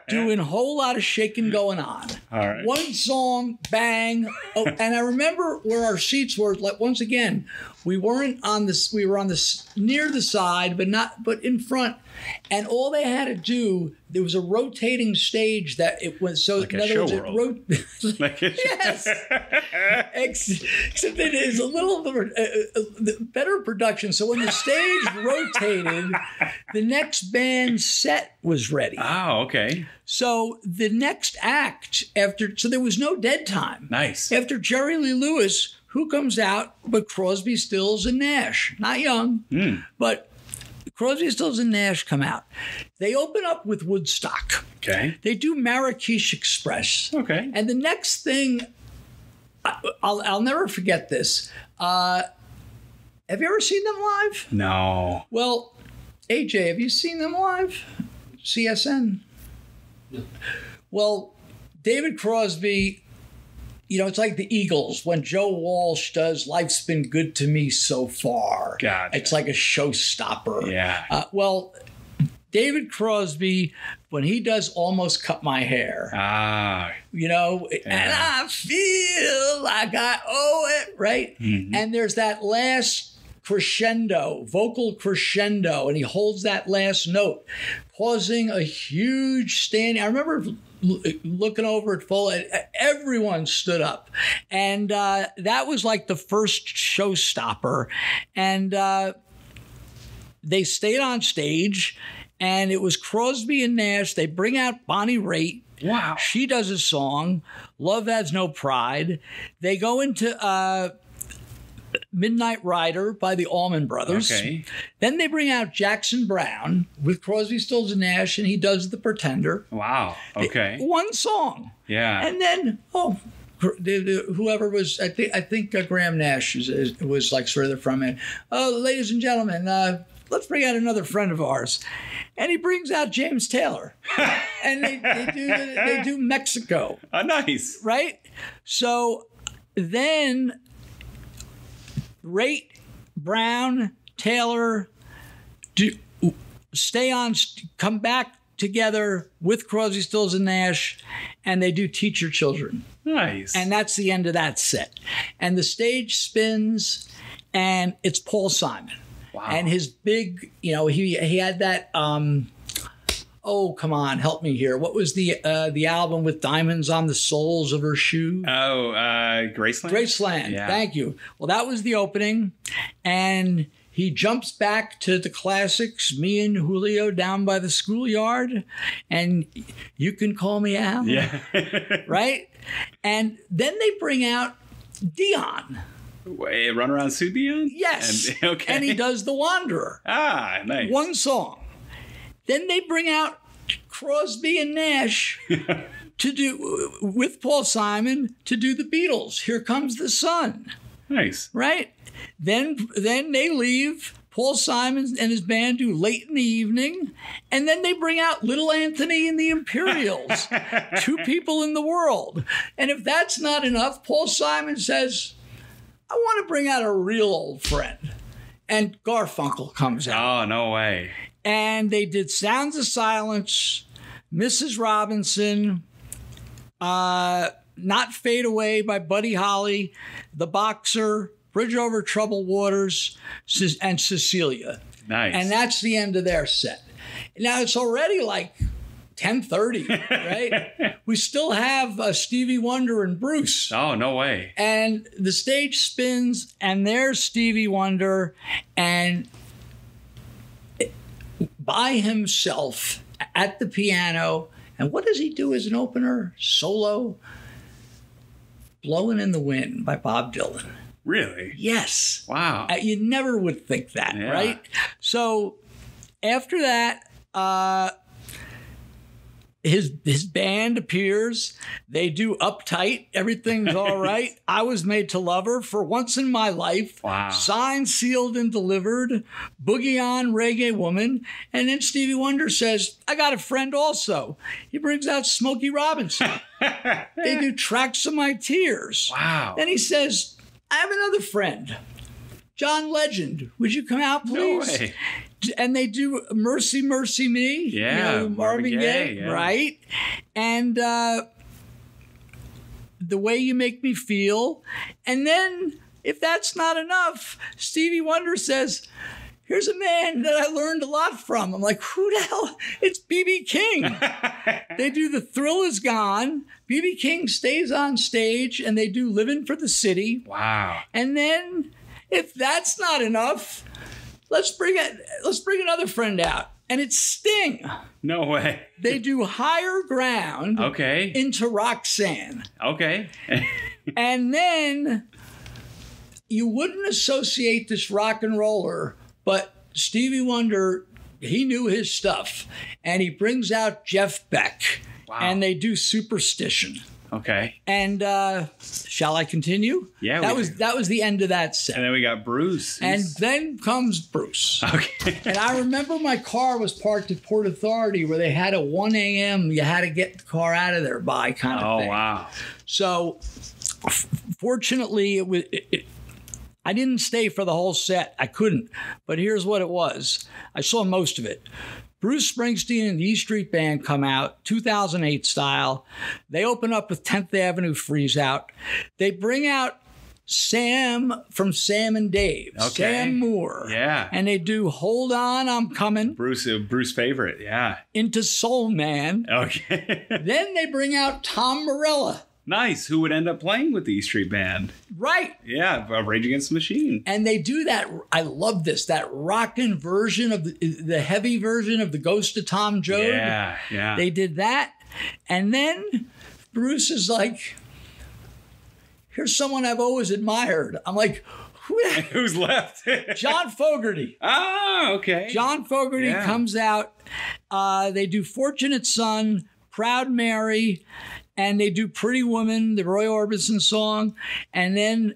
doing a whole lot of shaking going on. All right. One song, bang. Oh, and I remember where our seats were. Like, once again, we weren't on this. We were on this near the side, but in front. And all they had to do, there was a rotating stage that it was. So like in a other show words, world. yes. Except it is a little better production. So when the stage rotated, the next band's set was ready. Oh, okay. So the next act so there was no dead time. Nice. After Jerry Lee Lewis, who comes out but Crosby, Stills, and Nash? Not young, but Crosby, Stills, and Nash come out. They open up with Woodstock. Okay. They do Marrakesh Express. Okay. And the next thing, I'll never forget this. Have you ever seen them live? No. Well, AJ, have you seen them live? CSN? No. Well, David Crosby, it's like the Eagles when Joe Walsh does Life's Been Good to Me So Far. Gotcha. It's like a showstopper. Yeah. Well, David Crosby, when he does Almost Cut My Hair, and I feel like I owe it, right? Mm-hmm. And there's that last vocal crescendo, and he holds that last note, causing a huge standing. I remember looking over at Foley, everyone stood up. And that was like the first showstopper. And they stayed on stage, and it was Crosby and Nash. They bring out Bonnie Raitt. Wow. She does a song, Love Has No Pride. They go into Midnight Rider by the Allman Brothers. Okay. Then they bring out Jackson Browne with Crosby, Stills, and Nash, and he does The Pretender. Wow. Okay. One song. Yeah. And then, whoever was, I think Graham Nash was like sort of the front man. Oh, ladies and gentlemen, let's bring out another friend of ours. And he brings out James Taylor. And they do Mexico. Oh, nice. Right? So then Raitt, Brown, Taylor come back together with Crosby, Stills, and Nash, and they do Teach Your Children. Nice. And that's the end of that set. And the stage spins, and it's Paul Simon. Wow. And his big, he had that, oh, come on, help me here. What was the album with diamonds on the soles of her shoe? Oh, Graceland? Graceland, yeah. Thank you. Well, that was the opening. And he jumps back to the classics, Me and Julio Down by the Schoolyard, and You Can Call Me Al. Yeah. Right? And then they bring out Dion. Wait, Run Around Sue Dion? Yes. Okay. And he does The Wanderer. Ah, nice. One song. Then they bring out Crosby and Nash to do, with Paul Simon, to do the Beatles. Here Comes the Sun. Nice. Right? Then they leave. Paul Simon and his band do Late in the Evening. And then they bring out Little Anthony and the Imperials. Two people in the world. And if that's not enough, Paul Simon says, I want to bring out a real old friend. And Garfunkel comes out. Oh, no way. And they did Sounds of Silence, Mrs. Robinson, Not Fade Away by Buddy Holly, The Boxer, Bridge Over Troubled Waters, and Cecilia. Nice. And that's the end of their set. Now, it's already like 10:30, right? We still have Stevie Wonder and Bruce. Oh, no way. And the stage spins, and there's Stevie Wonder, and by himself at the piano. And what does he do as an opener? Solo? Blowing in the Wind by Bob Dylan. Really? Yes. Wow. You never would think that, Yeah. right? So after that, his band appears. They do Uptight. Everything's all right. I Was Made to Love Her, For Once in My Life. Wow. Signed, Sealed, and Delivered. Boogie On, Reggae Woman. And then Stevie Wonder says, I got a friend also. He brings out Smokey Robinson. They do Tracks of My Tears. Wow. Then he says, I have another friend, John Legend. Would you come out, please? No way. And they do Mercy, Mercy Me. Yeah, Marvin Gaye, yeah. right? And The Way You Make Me Feel. And then, if that's not enough, Stevie Wonder says, here's a man that I learned a lot from. I'm like, who the hell? It's B.B. King. They do The Thrill Is Gone. B.B. King stays on stage, and they do Living for the City. Wow. And then, if that's not enough, let's bring another friend out, and it's Sting. No way. They do Higher Ground. Okay. Into Roxanne. Okay. And then you wouldn't associate this rock and roller, but Stevie Wonder, he knew his stuff, and he brings out Jeff Beck. Wow. And they do Superstition. Okay. And shall I continue? Yeah. That was the end of that set. And then we got Bruce. And then comes Bruce. Okay. And I remember my car was parked at Port Authority where they had a 1 a.m. you had to get the car out of there by kind of thing. Oh, wow. So fortunately, I didn't stay for the whole set. I couldn't. But here's what it was. I saw most of it. Bruce Springsteen and the E Street Band come out, 2008 style. They open up with 10th Avenue Freeze Out. They bring out Sam from Sam and Dave, Okay. Sam Moore. Yeah. And they do Hold On, I'm Coming. Bruce favorite. Yeah. Into Soul Man. Okay. Then they bring out Tom Morello. Nice. Who would end up playing with the E Street Band? Right. Yeah. Rage Against the Machine. And they do that. I love this. That rockin' version of the heavy version of the Ghost of Tom Joad. Yeah. Yeah. They did that. And then Bruce is like, here's someone I've always admired. I'm like, Who's left? John Fogerty. Ah, okay. John Fogerty comes out. They do Fortunate Son, Proud Mary, and they do Pretty Woman, the Roy Orbison song. And then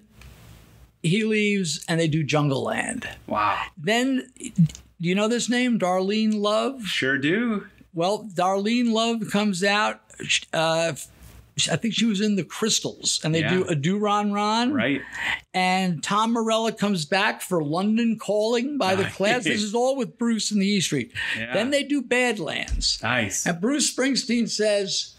he leaves and they do Jungle Land. Wow. Then, do you know this name? Darlene Love? Sure do. Well, Darlene Love comes out. I think she was in the Crystals, and they do A Do Ron Ron. Right. And Tom Morello comes back for London Calling by the Class. This is all with Bruce and the E Street. Yeah. Then they do Badlands. Nice. And Bruce Springsteen says,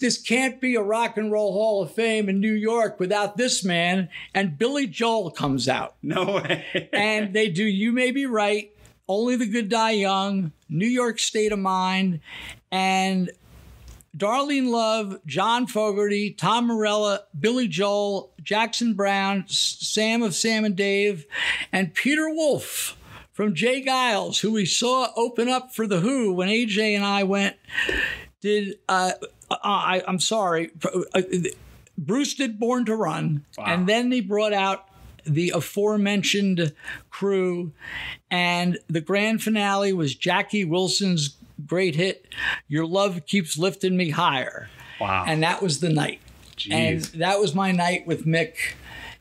this can't be a Rock and Roll Hall of Fame in New York without this man. And Billy Joel comes out. No way. And they do You May Be Right, Only the Good Die Young, New York State of Mind, and Darlene Love, John Fogerty, Tom Morello, Billy Joel, Jackson Browne, Sam of Sam and Dave, and Peter Wolf from Jay Giles, who we saw open up for The Who when AJ and I went, I'm sorry, Bruce did Born to Run, and then they brought out the aforementioned crew, and the grand finale was Jackie Wilson's great hit, Your Love Keeps Lifting Me Higher. Wow. And that was the night. Jeez. And that was my night with Mick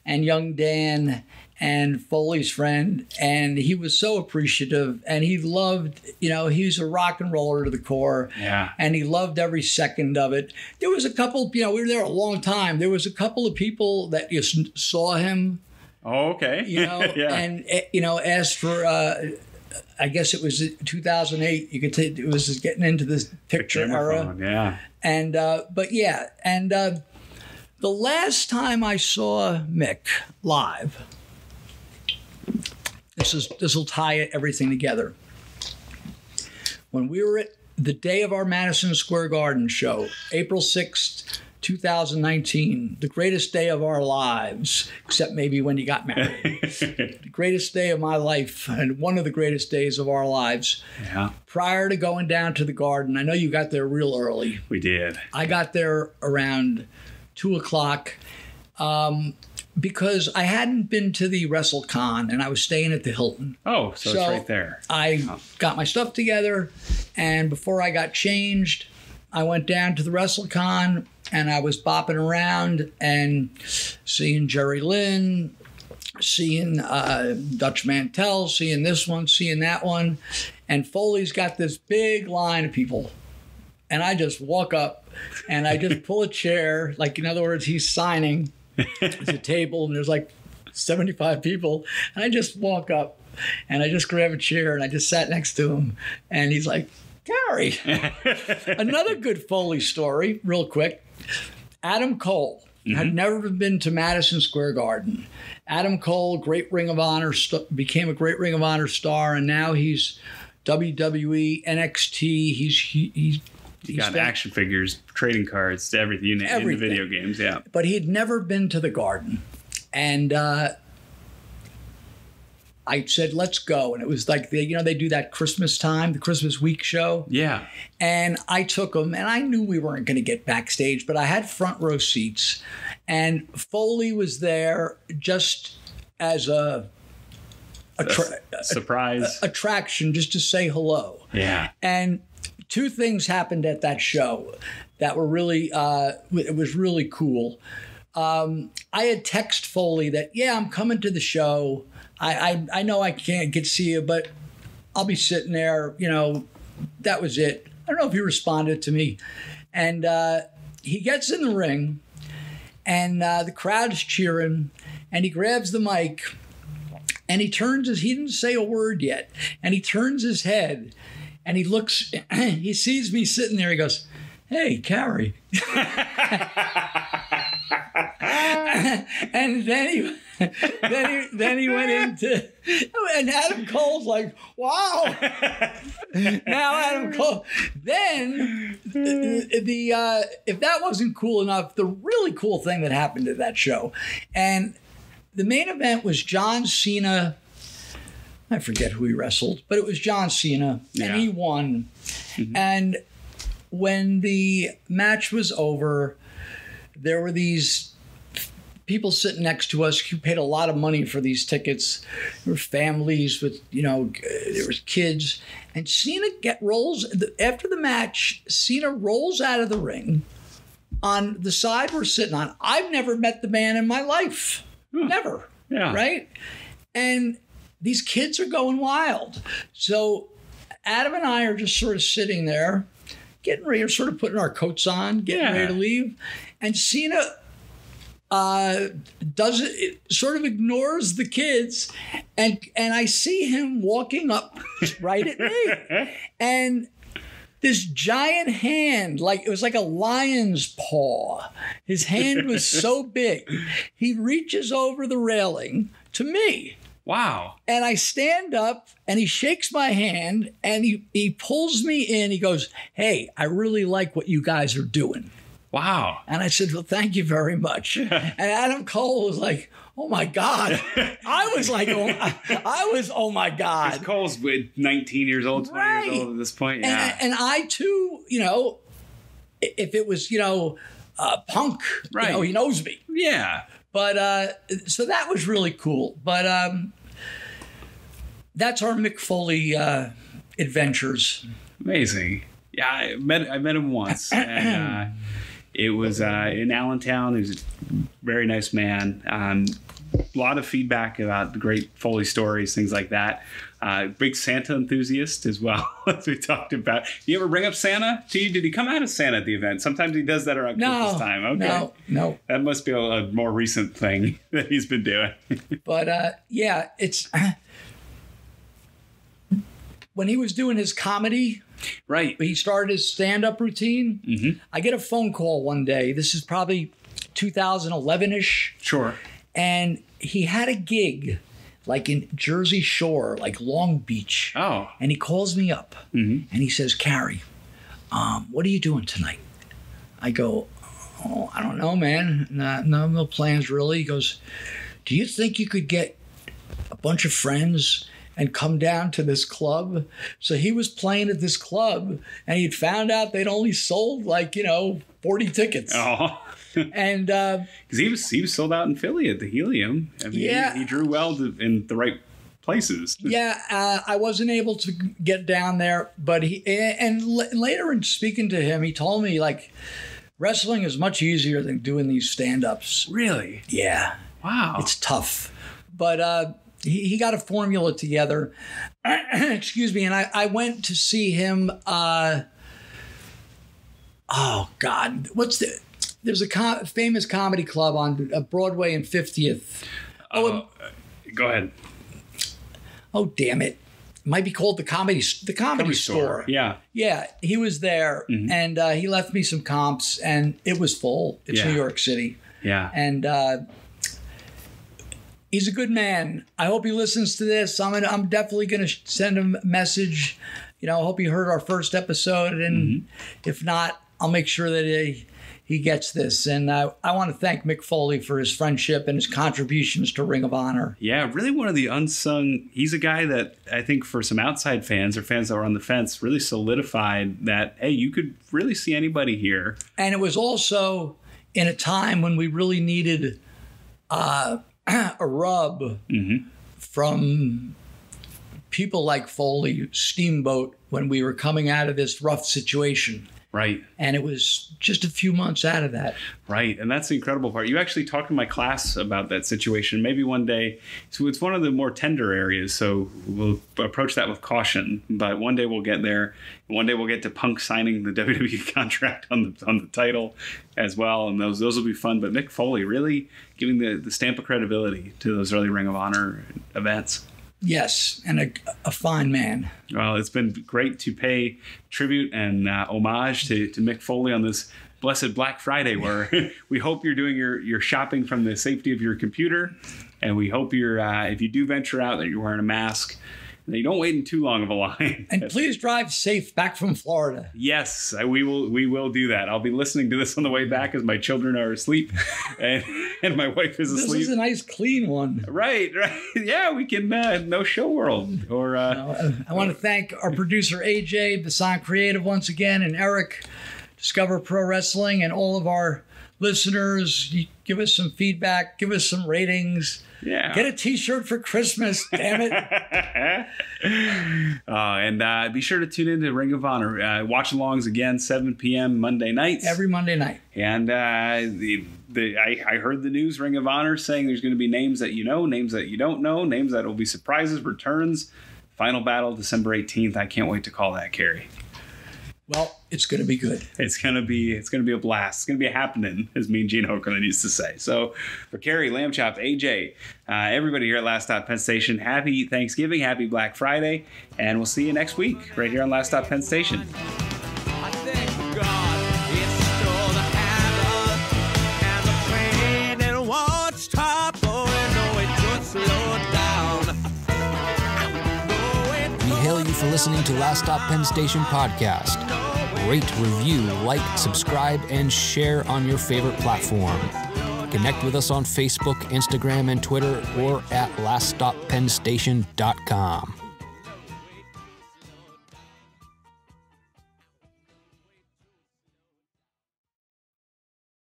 and young Dan and Foley's friend. And he was so appreciative. And he loved, he's a rock and roller to the core. Yeah. And he loved every second of it. There was a couple, we were there a long time. There was a couple of people that just saw him. Oh, okay. Yeah. And, asked for, I guess it was 2008. You could say it was just getting into this picture era. Phone, yeah. And, the last time I saw Mick live, this will tie everything together. When we were at the day of our Madison Square Garden show, April 6th, 2019, the greatest day of our lives, except maybe when you got married. The greatest day of my life, and one of the greatest days of our lives. Yeah. Prior to going down to the Garden, I know you got there real early. We did. I got there around 2 o'clock because I hadn't been to the WrestleCon, and I was staying at the Hilton. Oh, so it's right there. I got my stuff together, and before I got changed, I went down to the WrestleCon, and I was bopping around and seeing Jerry Lynn, seeing Dutch Mantel, seeing this one, seeing that one. And Foley's got this big line of people. And I just walk up and I just pull a chair. Like, in other words, he's signing. There's a table and there's like 75 people. And I just walk up And I just grabbed a chair and I just sat next to him. And he's like, Gary. Another good Foley story, real quick. Adam Cole had never been to Madison Square Garden. Adam Cole, great Ring of Honor, became a great Ring of Honor star, and now he's WWE, NXT. He's got action figures, trading cards, everything in the video games, yeah. But he had never been to the Garden. And I said, let's go. And it was like, they do that Christmas time, the Christmas week show. Yeah. And I took him, and I knew we weren't going to get backstage, but I had front row seats. And Foley was there just as a surprise attraction, just to say hello. Yeah. And two things happened at that show that were really, it was really cool. I had texted Foley that, yeah, I'm coming to the show. I know I can't get to see you, but I'll be sitting there. That was it. I don't know if he responded to me. And he gets in the ring, and the crowd is cheering, and he grabs the mic, and he didn't say a word yet, and he turns his head, and he looks, he sees me sitting there. He goes, hey, Carrie. And then he went into, and Adam Cole's like, wow. Now Adam Cole. Then if that wasn't cool enough, the really cool thing that happened at that show, and the main event was John Cena. I forget who he wrestled, but it was John Cena, and he won. Mm-hmm. And when the match was over, there were these people sitting next to us who paid a lot of money for these tickets. There were families with, there was kids. And Cena rolls, after the match, Cena rolls out of the ring on the side we're sitting on. I've never met the man in my life. Never. Yeah. Right? And these kids are going wild. So Adam and I are just sort of sitting there, getting ready, sort of putting our coats on, getting ready to leave. And Cena does it, sort of ignores the kids, and I see him walking up right at me, and this giant hand, like it was like a lion's paw. His hand was so big, he reaches over the railing to me. Wow. And I stand up, and he shakes my hand, and he pulls me in. He goes, hey, I really like what you guys are doing. Wow. And I said, well, thank you very much. And Adam Cole was like, oh, my God. I was like, oh, my God. Because Cole's 19 years old, 20 years old at this point. Yeah. And I, too, if it was, Punk, he knows me. Yeah. But so that was really cool. But that's our Mick Foley adventures. Amazing. Yeah, I met him once. And it was in Allentown. He was a very nice man. A lot of feedback about the great Foley stories, things like that. Big Santa enthusiast as well, as we talked about. You ever bring up Santa to you? Did he come out as Santa at the event? Sometimes he does that around Christmas time. Okay. No. That must be a more recent thing that he's been doing. But it's when he was doing his comedy. Right. He started his stand-up routine. Mm-hmm. I get a phone call one day. This is probably 2011-ish. Sure. And he had a gig like in Jersey Shore, like Long Beach. Oh. And he calls me up and he says, Carrie, what are you doing tonight? I go, oh, I don't know, man. No plans really. He goes, do you think you could get a bunch of friends and come down to this club? So he was playing at this club, and he'd found out they'd only sold 40 tickets. Oh. And because he was sold out in Philly at the Helium. I mean, he drew well in the right places. Yeah, I wasn't able to get down there, but later in speaking to him, he told me wrestling is much easier than doing these stand-ups. Really? Yeah. Wow. It's tough, but he got a formula together. Excuse me, and I went to see him. Oh God, there's a famous comedy club on Broadway and 50th. Go ahead. oh, damn it. Might be called the comedy store. Yeah. Yeah, he was there, and he left me some comps, and it was full. It's New York City. Yeah. And he's a good man. I hope he listens to this. I'm definitely going to send him a message. You know, I hope he heard our first episode, and if not, I'll make sure that he gets this. And I want to thank Mick Foley for his friendship and his contributions to Ring of Honor. Yeah, really one of the unsung. He's a guy that I think for some outside fans or fans that were on the fence really solidified that, hey, you could really see anybody here. And it was also in a time when we really needed a rub from people like Foley, Steamboat, when we were coming out of this rough situation. Right. And it was just a few months out of that. Right. And that's the incredible part. You actually talked to my class about that situation. Maybe one day. So it's one of the more tender areas. So we'll approach that with caution. But one day we'll get there. One day we'll get to Punk signing the WWE contract on the title as well. And those will be fun. But Mick Foley really giving the stamp of credibility to those early Ring of Honor events. Yes, and a fine man. Well, it's been great to pay tribute and homage to Mick Foley on this blessed Black Friday, where we hope you're doing your shopping from the safety of your computer, and we hope you're if you do venture out, that you're wearing a mask, and that you don't wait in too long of a line. And please drive safe back from Florida. Yes, we will do that. I'll be listening to this on the way back as my children are asleep, and my wife is asleep. This is a nice, clean one. Right. Yeah, we can no show world. Or I want to thank our producer AJ, Basan Creative, once again, and Eric, Discover Pro Wrestling, and all of our listeners. You give us some feedback, give us some ratings. Yeah. Get a T-shirt for Christmas, damn it. And be sure to tune in to Ring of Honor. Watch-alongs again, 7 p.m. Monday nights. Every Monday night. And I heard the news, Ring of Honor, saying there's going to be names that you know, names that you don't know, names that will be surprises, returns. Final battle, December 18th. I can't wait to call that, Kerry. Well, it's going to be good. It's going to be a blast. It's going to be a happening, as Mean Gene Okerlund used to say. So for Kerry, Lamb Chop, AJ, everybody here at Last Stop Penn Station, happy Thanksgiving, happy Black Friday, and we'll see you next week right here on Last Stop Penn Station. I thank God it's still the handle, and the train it won't stop going, no, it just slowed down. We hail you for listening to Last Stop Penn Station podcast. Rate, review, like, subscribe, and share on your favorite platform. Connect with us on Facebook, Instagram, and Twitter, or at laststoppennstation.com.